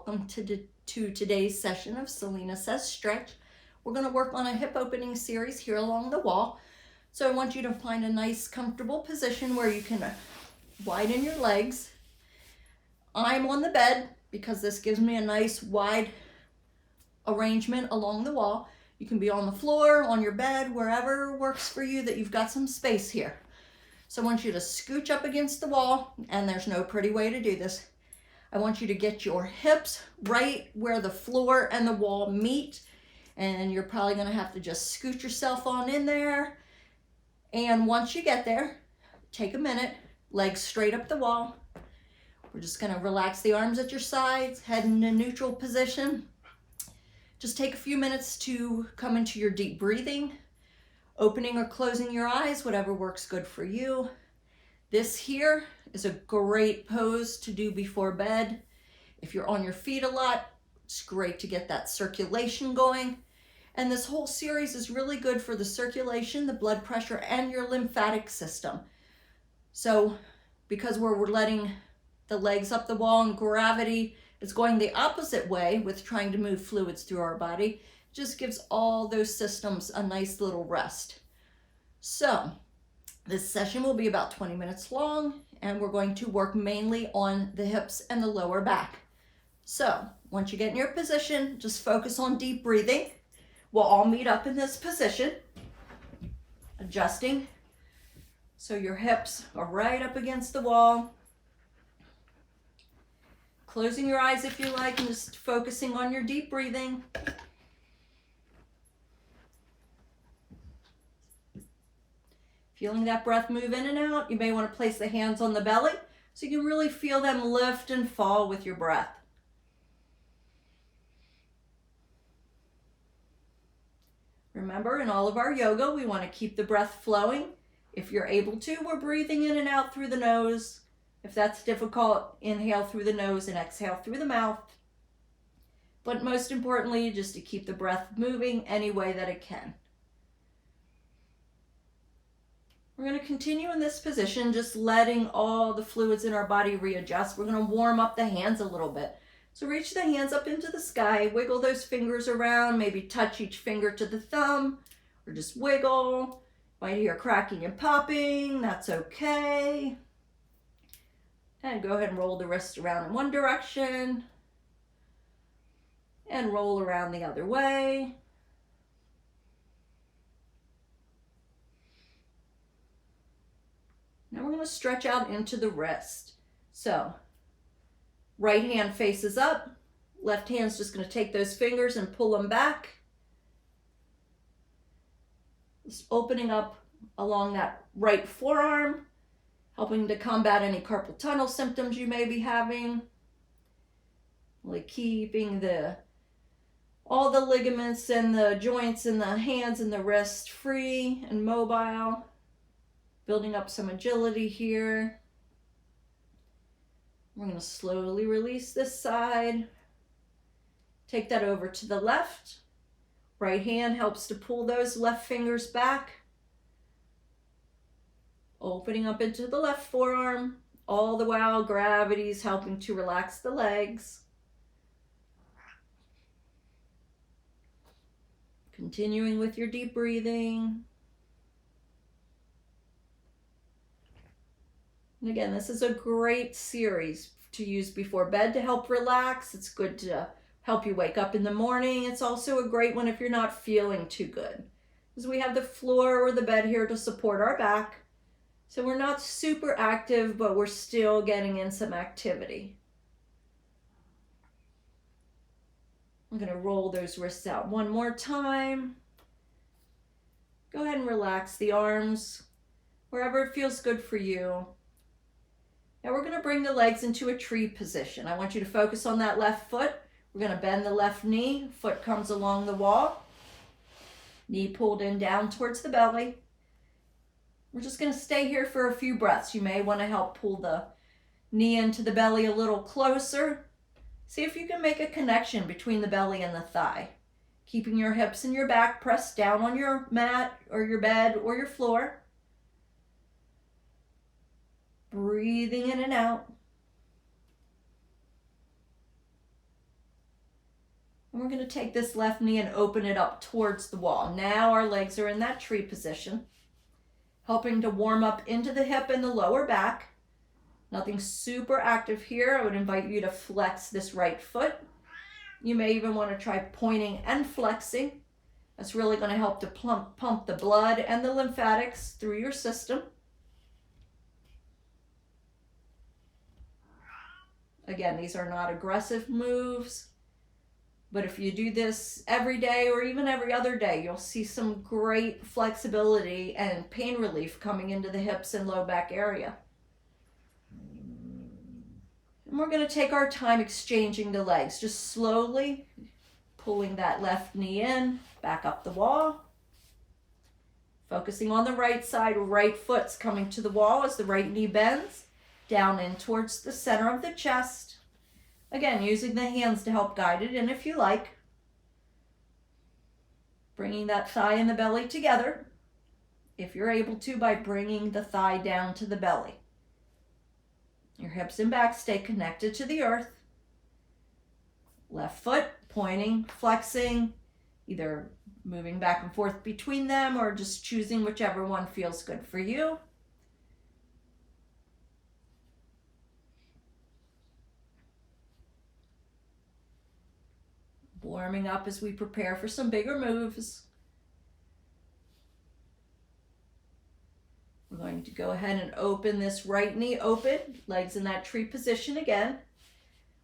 Welcome to today's session of Selena Says Stretch. We're going to work on a hip opening series here along the wall. So I want you to find a nice comfortable position where you can widen your legs. I'm on the bed because this gives me a nice wide arrangement along the wall. You can be on the floor, on your bed, wherever works for you that you've got some space here. So I want you to scooch up against the wall, and there's no pretty way to do this. I want you to get your hips right where the floor and the wall meet, and you're probably going to have to just scoot yourself on in there. And once you get there, take a minute, legs straight up the wall. We're just going to relax the arms at your sides, head in a neutral position. Just take a few minutes to come into your deep breathing, opening or closing your eyes, whatever works good for you. This here is a great pose to do before bed. If you're on your feet a lot, it's great to get that circulation going. And this whole series is really good for the circulation, the blood pressure, and your lymphatic system. So because we're letting the legs up the wall and gravity is going the opposite way with trying to move fluids through our body, it just gives all those systems a nice little rest. So this session will be about 20 minutes long, and we're going to work mainly on the hips and the lower back. So once you get in your position, just focus on deep breathing. We'll all meet up in this position, adjusting so your hips are right up against the wall. Closing your eyes if you like, and just focusing on your deep breathing. Feeling that breath move in and out, you may want to place the hands on the belly so you can really feel them lift and fall with your breath. Remember, in all of our yoga, we want to keep the breath flowing. If you're able to, we're breathing in and out through the nose. If that's difficult, inhale through the nose and exhale through the mouth. But most importantly, just to keep the breath moving any way that it can. We're going to continue in this position, just letting all the fluids in our body readjust. We're going to warm up the hands a little bit. So reach the hands up into the sky, wiggle those fingers around, maybe touch each finger to the thumb, or just wiggle. Might hear cracking and popping, that's okay. And go ahead and roll the wrists around in one direction, and roll around the other way. Now we're going to stretch out into the wrist. So right hand faces up, left hand's just going to take those fingers and pull them back. Just opening up along that right forearm, helping to combat any carpal tunnel symptoms you may be having. Really keeping all the ligaments and the joints in the hands and the wrist free and mobile. Building up some agility here. We're going to slowly release this side. Take that over to the left. Right hand helps to pull those left fingers back. Opening up into the left forearm. All the while, gravity's helping to relax the legs. Continuing with your deep breathing. And again, this is a great series to use before bed to help relax. It's good to help you wake up in the morning. It's also a great one if you're not feeling too good, because we have the floor or the bed here to support our back. So we're not super active, but we're still getting in some activity. I'm going to roll those wrists out one more time. Go ahead and relax the arms wherever it feels good for you. Now we're going to bring the legs into a tree position. I want you to focus on that left foot. We're going to bend the left knee. Foot comes along the wall. Knee pulled in down towards the belly. We're just going to stay here for a few breaths. You may want to help pull the knee into the belly a little closer. See if you can make a connection between the belly and the thigh. Keeping your hips and your back pressed down on your mat or your bed or your floor. Breathing in and out. And we're going to take this left knee and open it up towards the wall. Now our legs are in that tree position, helping to warm up into the hip and the lower back. Nothing super active here. I would invite you to flex this right foot. You may even want to try pointing and flexing. That's really going to help to pump the blood and the lymphatics through your system. Again, these are not aggressive moves, but if you do this every day or even every other day, you'll see some great flexibility and pain relief coming into the hips and low back area. And we're going to take our time exchanging the legs, just slowly pulling that left knee in, back up the wall. Focusing on the right side, right foot's coming to the wall as the right knee bends, down in towards the center of the chest. Again, using the hands to help guide it in if you like. Bringing that thigh and the belly together, if you're able to, by bringing the thigh down to the belly. Your hips and back stay connected to the earth. Left foot pointing, flexing, either moving back and forth between them or just choosing whichever one feels good for you. Warming up as we prepare for some bigger moves. We're going to go ahead and open this right knee open, legs in that tree position again.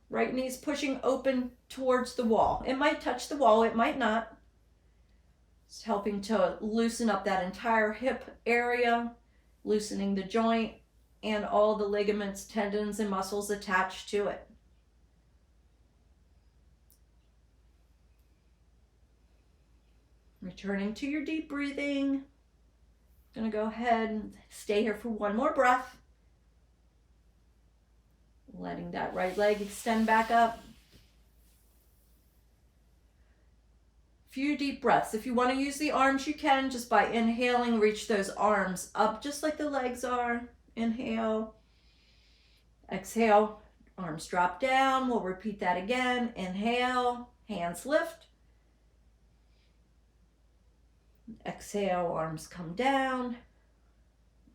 Right knee is pushing open towards the wall. It might touch the wall, it might not. It's helping to loosen up that entire hip area, loosening the joint and all the ligaments, tendons, and muscles attached to it. Returning to your deep breathing. Gonna go ahead and stay here for one more breath. Letting that right leg extend back up. Few deep breaths. If you want to use the arms, you can just by inhaling, reach those arms up just like the legs are. Inhale. Exhale. Arms drop down. We'll repeat that again. Inhale. Hands lift. Exhale, arms come down.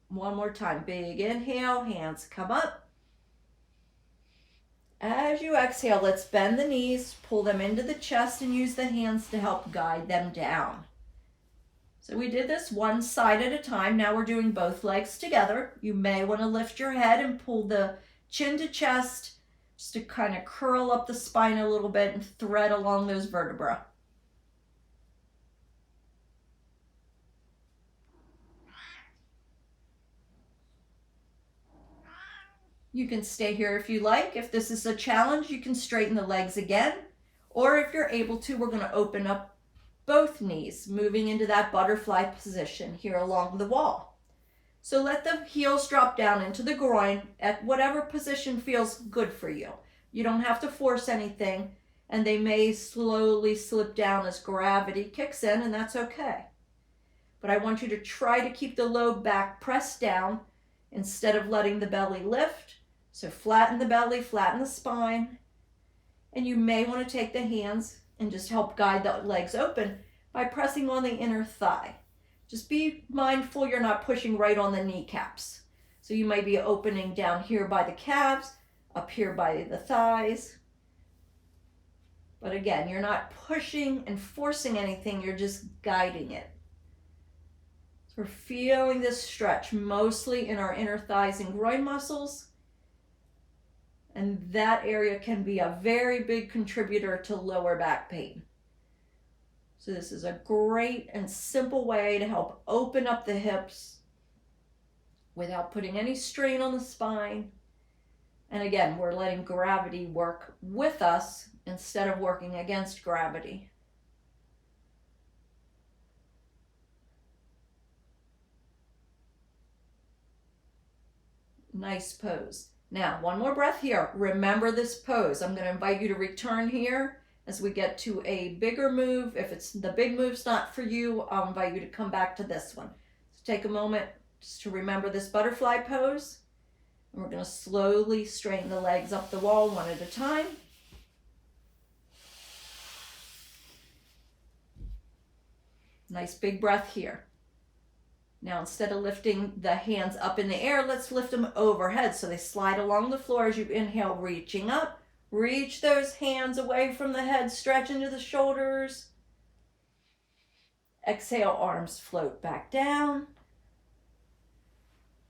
One more time, big inhale, hands come up. As you exhale, let's bend the knees, pull them into the chest, and use the hands to help guide them down. So we did this one side at a time. Now we're doing both legs together. You may want to lift your head and pull the chin to chest just to kind of curl up the spine a little bit and thread along those vertebrae. You can stay here if you like. If this is a challenge, you can straighten the legs again. Or if you're able to, we're going to open up both knees, moving into that butterfly position here along the wall. So let the heels drop down into the groin at whatever position feels good for you. You don't have to force anything, and they may slowly slip down as gravity kicks in, and that's okay. But I want you to try to keep the low back pressed down instead of letting the belly lift. So flatten the belly, flatten the spine. And you may want to take the hands and just help guide the legs open by pressing on the inner thigh. Just be mindful you're not pushing right on the kneecaps. So you might be opening down here by the calves, up here by the thighs. But again, you're not pushing and forcing anything, you're just guiding it. So we're feeling this stretch mostly in our inner thighs and groin muscles. And that area can be a very big contributor to lower back pain. So this is a great and simple way to help open up the hips without putting any strain on the spine. And again, we're letting gravity work with us instead of working against gravity. Nice pose. Now, one more breath here. Remember this pose. I'm going to invite you to return here as we get to a bigger move. If it's the big move's not for you, I'll invite you to come back to this one. So take a moment just to remember this butterfly pose. And we're going to slowly straighten the legs up the wall one at a time. Nice big breath here. Now instead of lifting the hands up in the air, let's lift them overhead so they slide along the floor as you inhale, reaching up. Reach those hands away from the head, stretch into the shoulders. Exhale, arms float back down.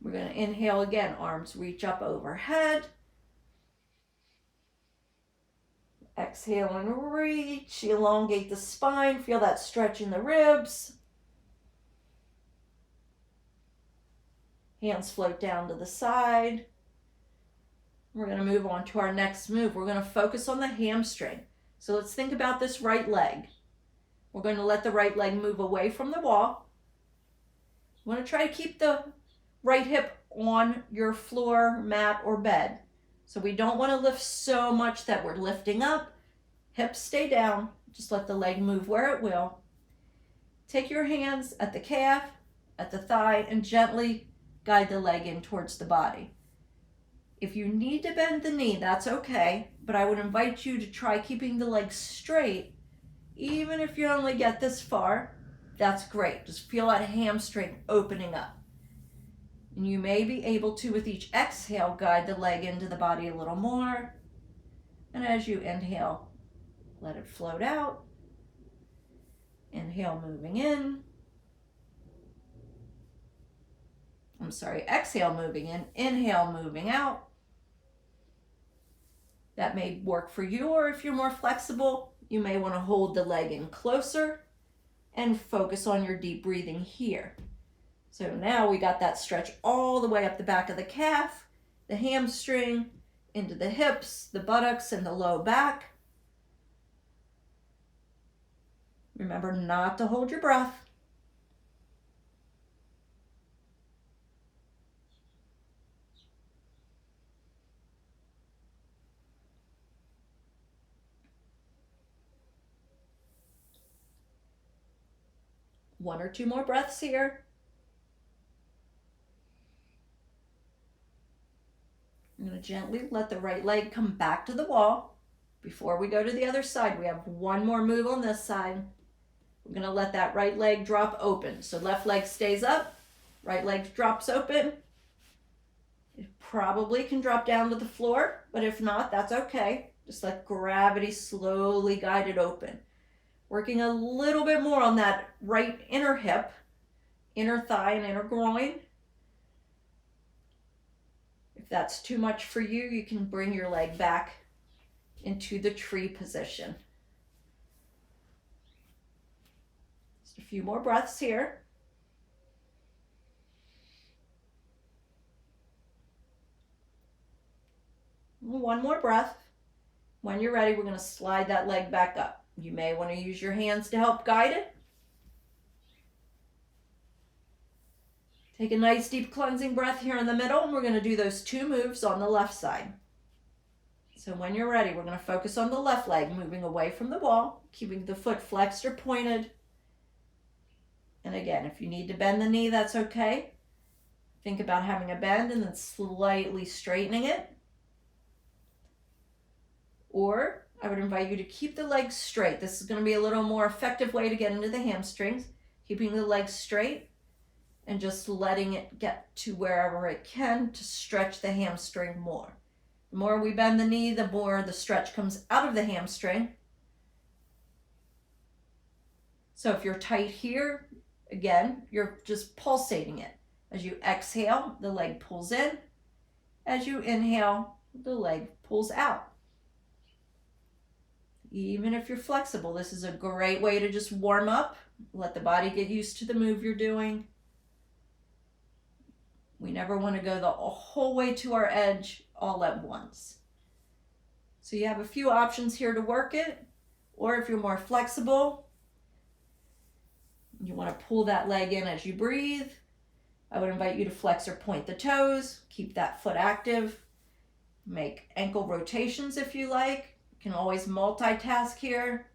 We're going to inhale again, arms reach up overhead. Exhale and reach, elongate the spine, feel that stretch in the ribs. Hands float down to the side. We're going to move on to our next move. We're going to focus on the hamstring. So let's think about this right leg. We're going to let the right leg move away from the wall. You want to try to keep the right hip on your floor, mat, or bed. So we don't want to lift so much that we're lifting up. Hips stay down. Just let the leg move where it will. Take your hands at the calf, at the thigh, and gently guide the leg in towards the body. If you need to bend the knee, that's okay, but I would invite you to try keeping the leg straight. Even if you only get this far, that's great. Just feel that hamstring opening up. And you may be able to, with each exhale, guide the leg into the body a little more. And as you inhale, let it float out. Inhale, moving in. Exhale, moving in. Inhale, moving out. That may work for you, or if you're more flexible, you may want to hold the leg in closer and focus on your deep breathing here. So now we got that stretch all the way up the back of the calf, the hamstring, into the hips, the buttocks, and the low back. Remember not to hold your breath. One or two more breaths here. I'm going to gently let the right leg come back to the wall. Before we go to the other side, we have one more move on this side. We're going to let that right leg drop open. So left leg stays up, right leg drops open. It probably can drop down to the floor, but if not, that's okay. Just let gravity slowly guide it open. Working a little bit more on that right inner hip, inner thigh, and inner groin. If that's too much for you, you can bring your leg back into the tree position. Just a few more breaths here. One more breath. When you're ready, we're going to slide that leg back up. You may want to use your hands to help guide it. Take a nice deep cleansing breath here in the middle, and we're going to do those two moves on the left side. So when you're ready, we're going to focus on the left leg, moving away from the wall, keeping the foot flexed or pointed. And again, if you need to bend the knee, that's okay. Think about having a bend and then slightly straightening it. Or I would invite you to keep the legs straight. This is going to be a little more effective way to get into the hamstrings. Keeping the legs straight and just letting it get to wherever it can to stretch the hamstring more. The more we bend the knee, the more the stretch comes out of the hamstring. So if you're tight here, again, you're just pulsating it. As you exhale, the leg pulls in. As you inhale, the leg pulls out. Even if you're flexible, this is a great way to just warm up, let the body get used to the move you're doing. We never want to go the whole way to our edge all at once. So you have a few options here to work it, or if you're more flexible, you want to pull that leg in as you breathe. I would invite you to flex or point the toes, keep that foot active, make ankle rotations if you like. You can always multitask here.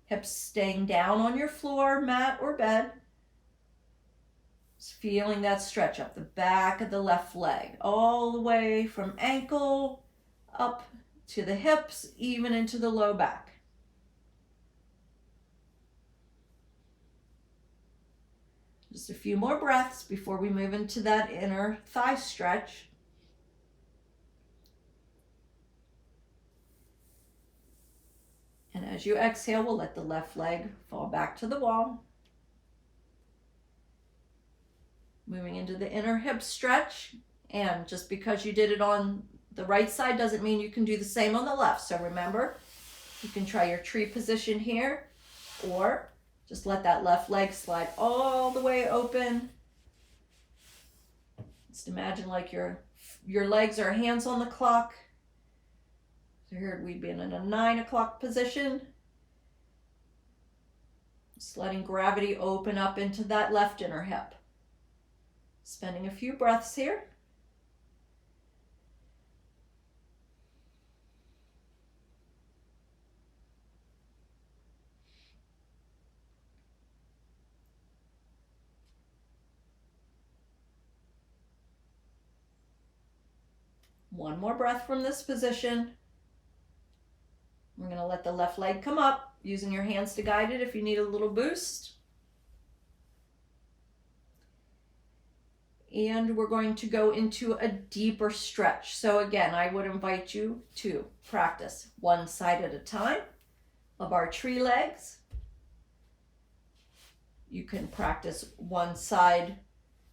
Hips staying down on your floor, mat, or bed. Just feeling that stretch up the back of the left leg, all the way from ankle up to the hips, even into the low back. Just a few more breaths before we move into that inner thigh stretch. And as you exhale, we'll let the left leg fall back to the wall. Moving into the inner hip stretch. And just because you did it on the right side doesn't mean you can do the same on the left. So remember, you can try your tree position here, or just let that left leg slide all the way open. Just imagine like your legs are hands on the clock. So here we'd be in a 9 o'clock position. Just letting gravity open up into that left inner hip. Spending a few breaths here. One more breath from this position. We're going to let the left leg come up, using your hands to guide it if you need a little boost. And we're going to go into a deeper stretch. So again, I would invite you to practice one side at a time of our tree legs. You can practice one side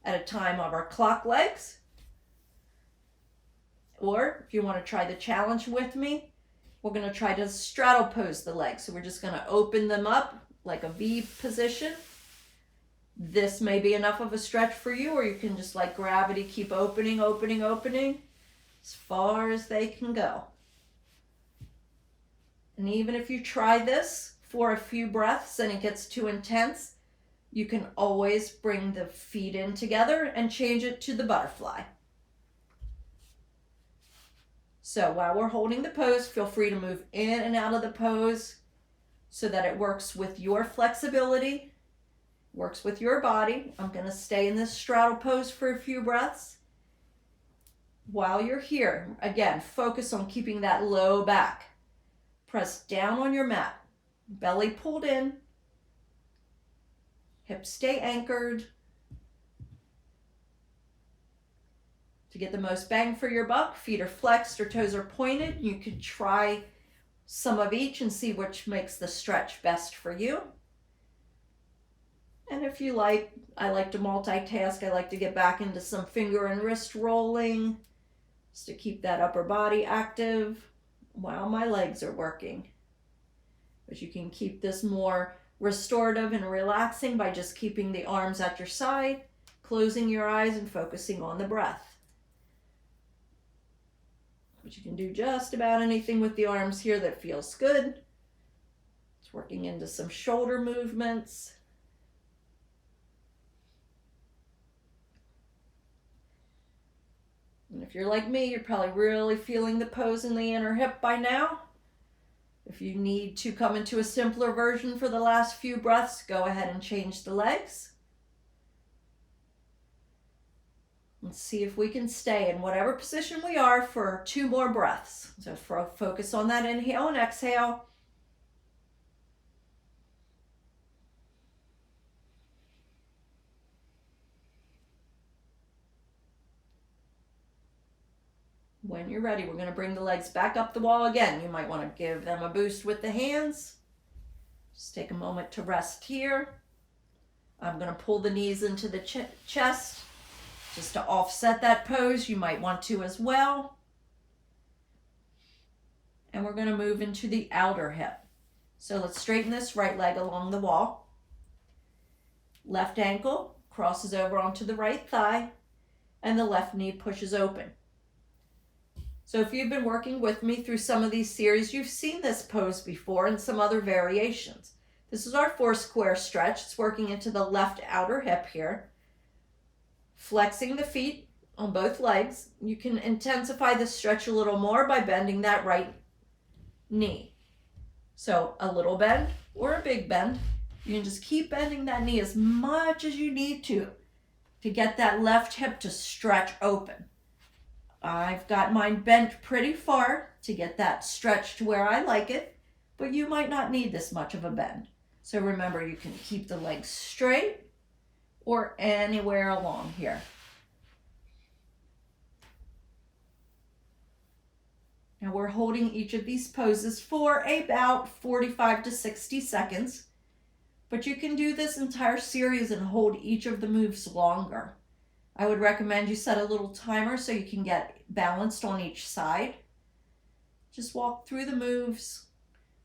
at a time of our clock legs. Or if you want to try the challenge with me, we're going to try to straddle pose the legs. So we're just going to open them up like a V position. This may be enough of a stretch for you, or you can just like gravity keep opening, opening, opening as far as they can go. And even if you try this for a few breaths and it gets too intense, you can always bring the feet in together and change it to the butterfly. So while we're holding the pose, feel free to move in and out of the pose so that it works with your flexibility, works with your body. I'm going to stay in this straddle pose for a few breaths. While you're here, again, focus on keeping that low back. Press down on your mat, belly pulled in, hips stay anchored. To get the most bang for your buck, feet are flexed or toes are pointed. You could try some of each and see which makes the stretch best for you. And if you like, I like to multitask. I like to get back into some finger and wrist rolling just to keep that upper body active while my legs are working. But you can keep this more restorative and relaxing by just keeping the arms at your side, closing your eyes and focusing on the breath. But you can do just about anything with the arms here that feels good. It's working into some shoulder movements. And if you're like me, you're probably really feeling the pose in the inner hip by now. If you need to come into a simpler version for the last few breaths, go ahead and change the legs. Let's see if we can stay in whatever position we are for 2 more breaths. So focus on that inhale and exhale. When you're ready, we're going to bring the legs back up the wall again. You might want to give them a boost with the hands. Just take a moment to rest here. I'm going to pull the knees into the chest. Just to offset that pose, you might want to as well. And we're going to move into the outer hip. So let's straighten this right leg along the wall. Left ankle crosses over onto the right thigh, and the left knee pushes open. So if you've been working with me through some of these series, you've seen this pose before and some other variations. This is our 4 square stretch. It's working into the left outer hip here. Flexing the feet on both legs. You can intensify the stretch a little more by bending that right knee. So a little bend or a big bend. You can just keep bending that knee as much as you need to get that left hip to stretch open. I've got mine bent pretty far to get that stretch to where I like it, but you might not need this much of a bend. So remember, you can keep the legs straight, or anywhere along here. Now we're holding each of these poses for about 45 to 60 seconds, but you can do this entire series and hold each of the moves longer. I would recommend you set a little timer so you can get balanced on each side. Just walk through the moves,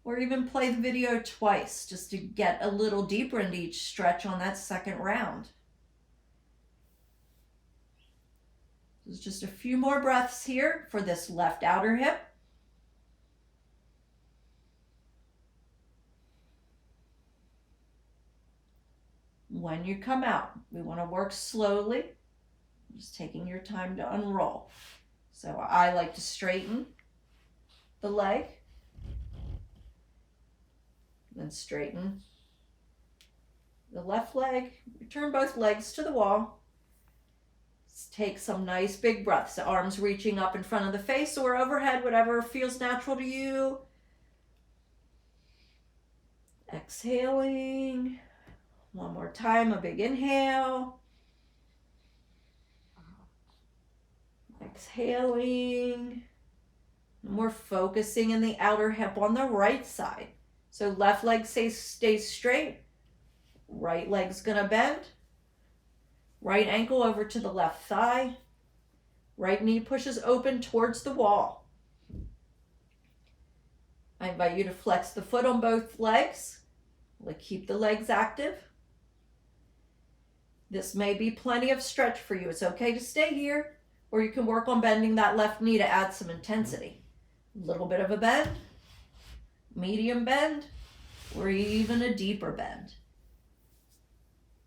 or even play the video twice just to get a little deeper into each stretch on that second round. There's just a few more breaths here for this left outer hip. When you come out, we want to work slowly, just taking your time to unroll. So I like to straighten the leg, then straighten the left leg, return both legs to the wall. Take some nice big breaths, the arms reaching up in front of the face or overhead, whatever feels natural to you. Exhaling. One more time, a big inhale. Exhaling. And we're focusing in the outer hip on the right side. So left leg stays straight, right leg's gonna bend. Right ankle over to the left thigh. Right knee pushes open towards the wall. I invite you to flex the foot on both legs. Keep the legs active. This may be plenty of stretch for you. It's okay to stay here, or you can work on bending that left knee to add some intensity. A little bit of a bend, medium bend, or even a deeper bend.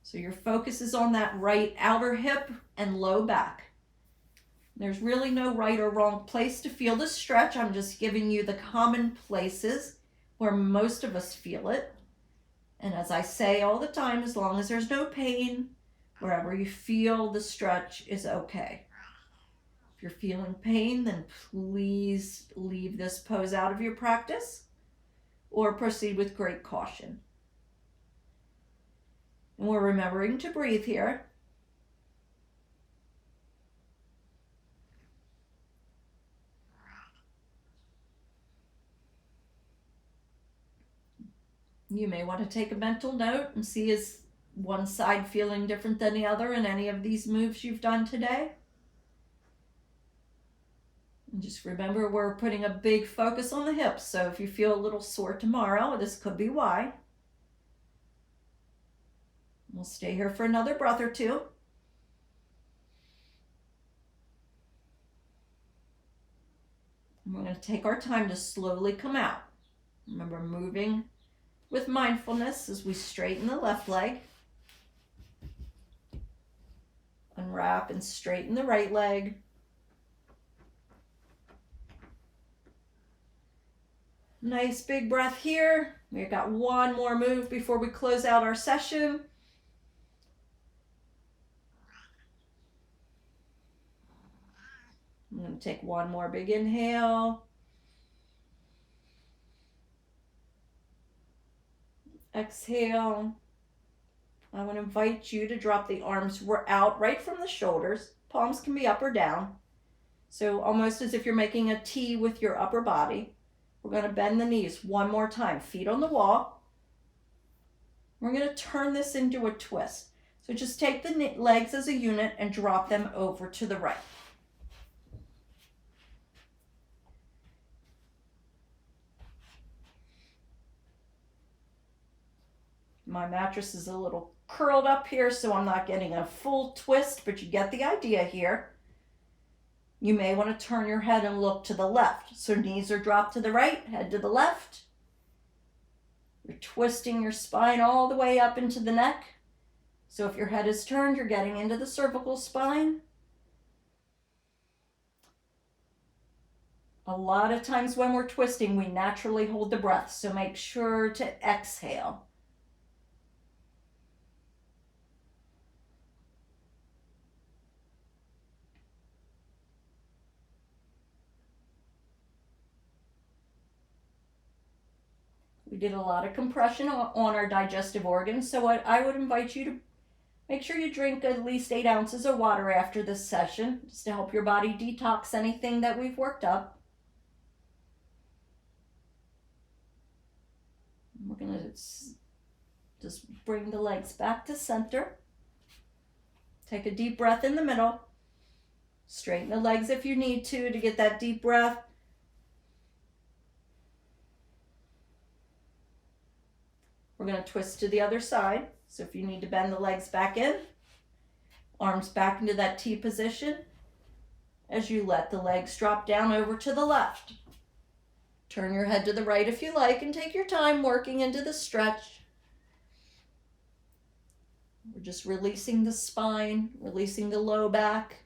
So your focus is on that right outer hip and low back. There's really no right or wrong place to feel the stretch. I'm just giving you the common places where most of us feel it. And as I say all the time, as long as there's no pain, wherever you feel the stretch is okay. If you're feeling pain, then please leave this pose out of your practice or proceed with great caution. And we're remembering to breathe here. You may want to take a mental note and see, is one side feeling different than the other in any of these moves you've done today? And just remember, we're putting a big focus on the hips, so if you feel a little sore tomorrow, this could be why. We'll stay here for another breath or two. And we're going to take our time to slowly come out. Remember, moving with mindfulness as we straighten the left leg. Unwrap and straighten the right leg. Nice big breath here. We've got one more move before we close out our session. I'm going to take one more big inhale. Exhale. I want to invite you to drop the arms out right from the shoulders. Palms can be up or down. So almost as if you're making a T with your upper body. We're going to bend the knees one more time. Feet on the wall. We're going to turn this into a twist. So just take the legs as a unit and drop them over to the right. My mattress is a little curled up here, so I'm not getting a full twist, but you get the idea here. You may want to turn your head and look to the left. So knees are dropped to the right, head to the left. You're twisting your spine all the way up into the neck. So if your head is turned, you're getting into the cervical spine. A lot of times when we're twisting, we naturally hold the breath, so make sure to exhale. We did a lot of compression on our digestive organs, so I would invite you to Make sure you drink at least 8 ounces of water after this session, just to help your body detox anything that we've worked up. We're going to just bring the legs back to center. Take a deep breath in the middle. Straighten the legs if you need to get that deep breath. We're going to twist to the other side. So if you need to bend the legs back in, arms back into that T position as you let the legs drop down over to the left. Turn your head to the right if you like and take your time working into the stretch. We're just releasing the spine, releasing the low back.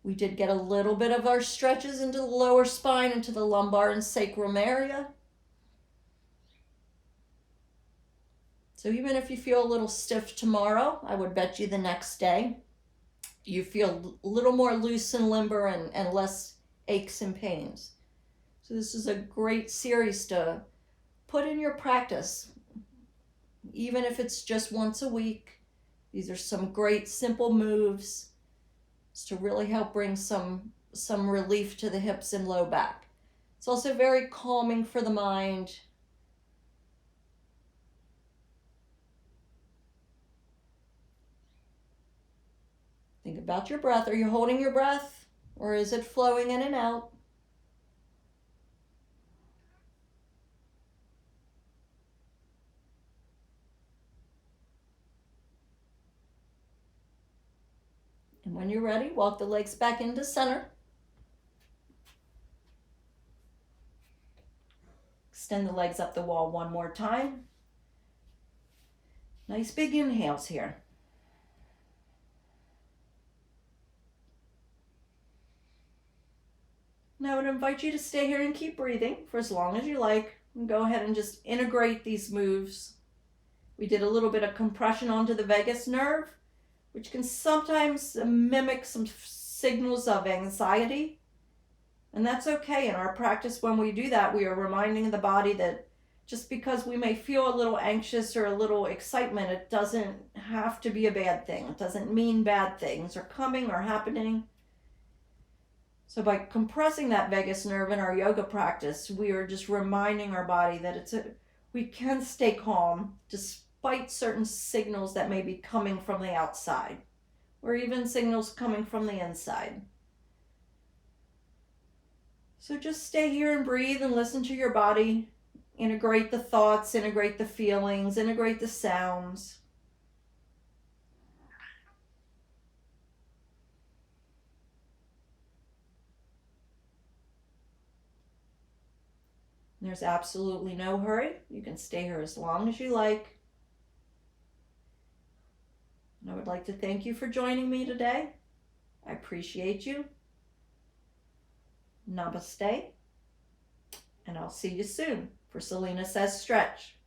We did get a little bit of our stretches into the lower spine, into the lumbar and sacrum area. So even if you feel a little stiff tomorrow, I would bet you the next day you feel a little more loose and limber and less aches and pains. So this is a great series to put in your practice, even if it's just once a week. These are some great simple moves to really help bring some relief to the hips and low back. It's also very calming for the mind. Think about your breath. Are you holding your breath, or is it flowing in and out? And when you're ready, walk the legs back into center. Extend the legs up the wall one more time. Nice big inhales here. Now I would invite you to stay here and keep breathing for as long as you like. And go ahead and just integrate these moves. We did a little bit of compression onto the vagus nerve, which can sometimes mimic some signals of anxiety. And that's okay. In our practice, when we do that, we are reminding the body that just because we may feel a little anxious or a little excitement, it doesn't have to be a bad thing. It doesn't mean bad things are coming or happening. So by compressing that vagus nerve in our yoga practice, we are just reminding our body that we can stay calm despite certain signals that may be coming from the outside, or even signals coming from the inside. So just stay here and breathe and listen to your body. Integrate the thoughts, integrate the feelings, integrate the sounds. There's absolutely no hurry. You can stay here as long as you like. And I would like to thank you for joining me today. I appreciate you. Namaste. And I'll see you soon for Selena Says Stretch.